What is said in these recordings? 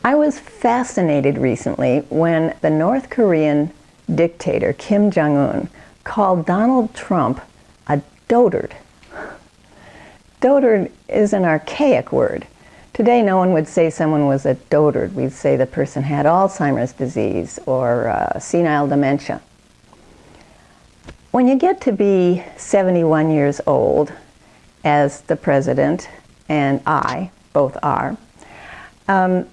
I was fascinated recently when the North Korean dictator Kim Jong-un called Donald Trump a dotard. Dotard is an archaic word. Today no one would say someone was a dotard. We'd say the person had Alzheimer's disease or senile dementia. When you get to be 71 years old, as the president and I both are, and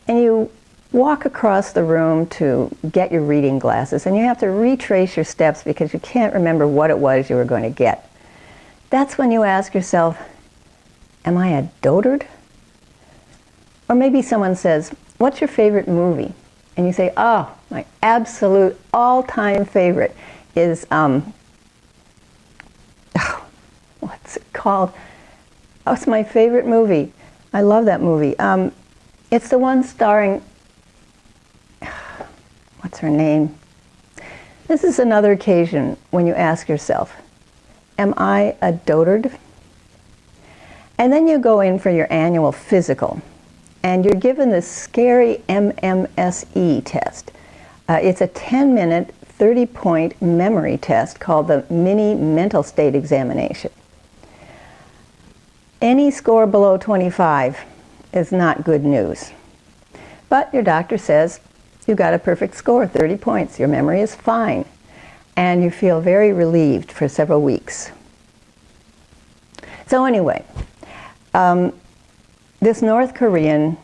you walk across the room to get your reading glasses, and you have to retrace your steps because you can't remember what it was you were going to get. That's when you ask yourself, am I a dotard? Or maybe someone says, what's your favorite movie? And you say, oh, my absolute all-time favorite is, what's it called? Oh, it's my favorite movie. I love that movie. It's the one starring, what's her name? This is another occasion when you ask yourself, am I a dotard? And then you go in for your annual physical, and you're given this scary MMSE test. It's a 10-minute, 30-point memory test called the Mini Mental State Examination. Any score below 25 is not good news. But your doctor says you got a perfect score, 30 points. Your memory is fine. And you feel very relieved for several weeks. So anyway, this North Korean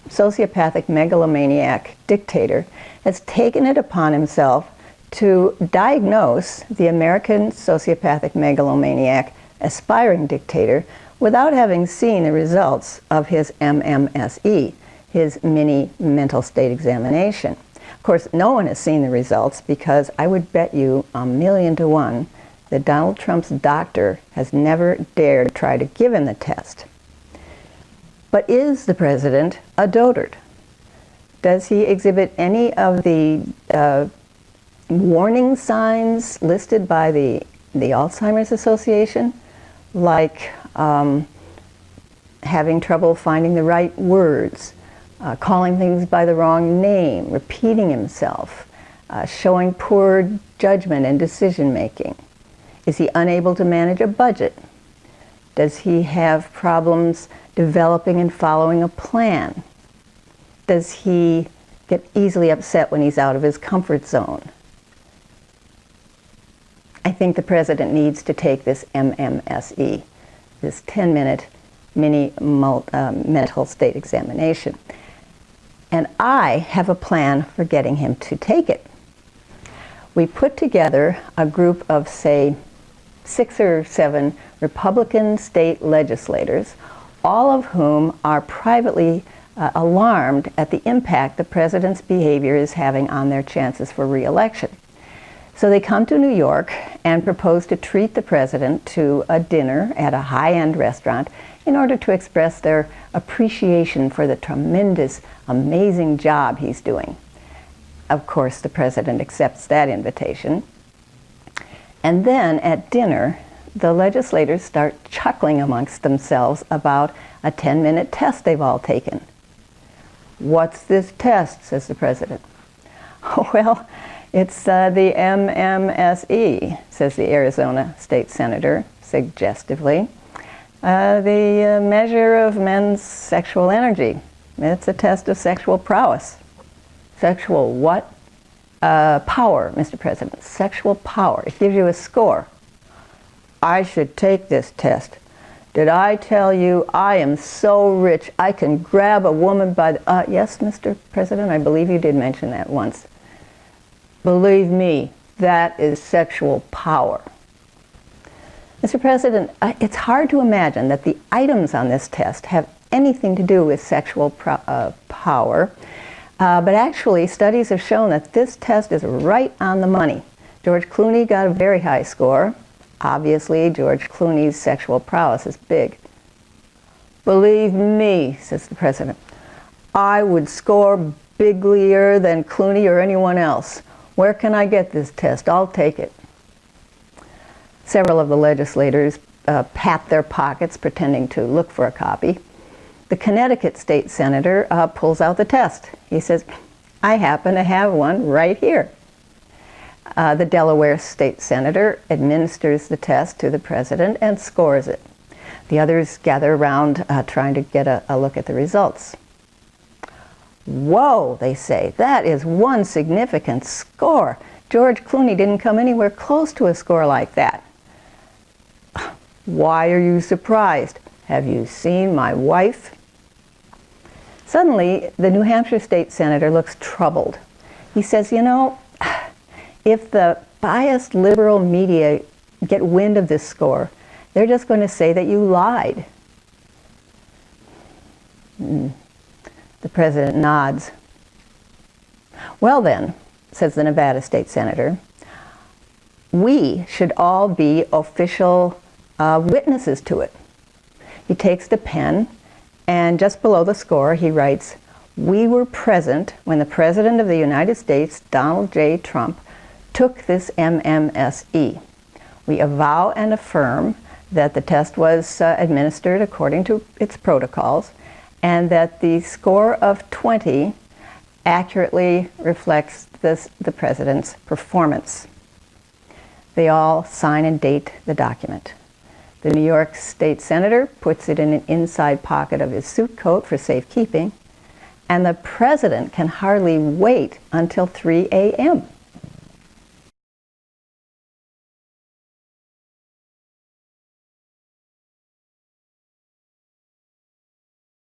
sociopathic megalomaniac dictator has taken it upon himself to diagnose the American sociopathic megalomaniac aspiring dictator without having seen the results of his MMSE, his mini mental state examination. Of course, no one has seen the results because I would bet you $1,000,000 to 1 that Donald Trump's doctor has never dared try to give him the test. But is the president a dotard? Does he exhibit any of the warning signs listed by the Alzheimer's Association, like having trouble finding the right words, calling things by the wrong name, repeating himself, showing poor judgment and decision making? Is he unable to manage a budget? Does he have problems developing and following a plan? Does he get easily upset when he's out of his comfort zone? I think the president needs to take this MMSE, this 10-minute mini mental state examination. And I have a plan for getting him to take it. We put together a group of, say, 6 or 7 Republican state legislators, all of whom are privately alarmed at the impact the president's behavior is having on their chances for re-election. So they come to New York and propose to treat the president to a dinner at a high-end restaurant in order to express their appreciation for the tremendous, amazing job he's doing. Of course, the president accepts that invitation. And then at dinner, the legislators start chuckling amongst themselves about a 10-minute test they've all taken. What's this test, says the president. Well, it's the MMSE, says the Arizona state senator, suggestively. The measure of men's sexual energy. It's a test of sexual prowess. Sexual what? Power, Mr. President. Sexual power. It gives you a score. I should take this test. Did I tell you I am so rich I can grab a woman by the... yes, Mr. President, I believe you did mention that once. Believe me, that is sexual power. Mr. President, it's hard to imagine that the items on this test have anything to do with sexual power, but actually studies have shown that this test is right on the money. George Clooney got a very high score. Obviously, George Clooney's sexual prowess is big. Believe me, says the president, I would score biglier than Clooney or anyone else. Where can I get this test? I'll take it. Several of the legislators pat their pockets pretending to look for a copy. The Connecticut state senator pulls out the test. He says, I happen to have one right here. The Delaware state senator administers the test to the president and scores it. The others gather around trying to get a look at the results. Whoa, they say, that is one significant score. George Clooney didn't come anywhere close to a score like that. Why are you surprised? Have you seen my wife? Suddenly, the New Hampshire state senator looks troubled. He says, you know, if the biased liberal media get wind of this score, they're just going to say that you lied. The president nods. Well then, says the Nevada state senator, we should all be official witnesses to it. He takes the pen, and just below the score he writes, we were present when the President of the United States, Donald J. Trump, took this MMSE. We avow and affirm that the test was administered according to its protocols, and that the score of 20 accurately reflects the president's performance. They all sign and date the document. The New York state senator puts it in an inside pocket of his suit coat for safekeeping, and the president can hardly wait until 3 a.m.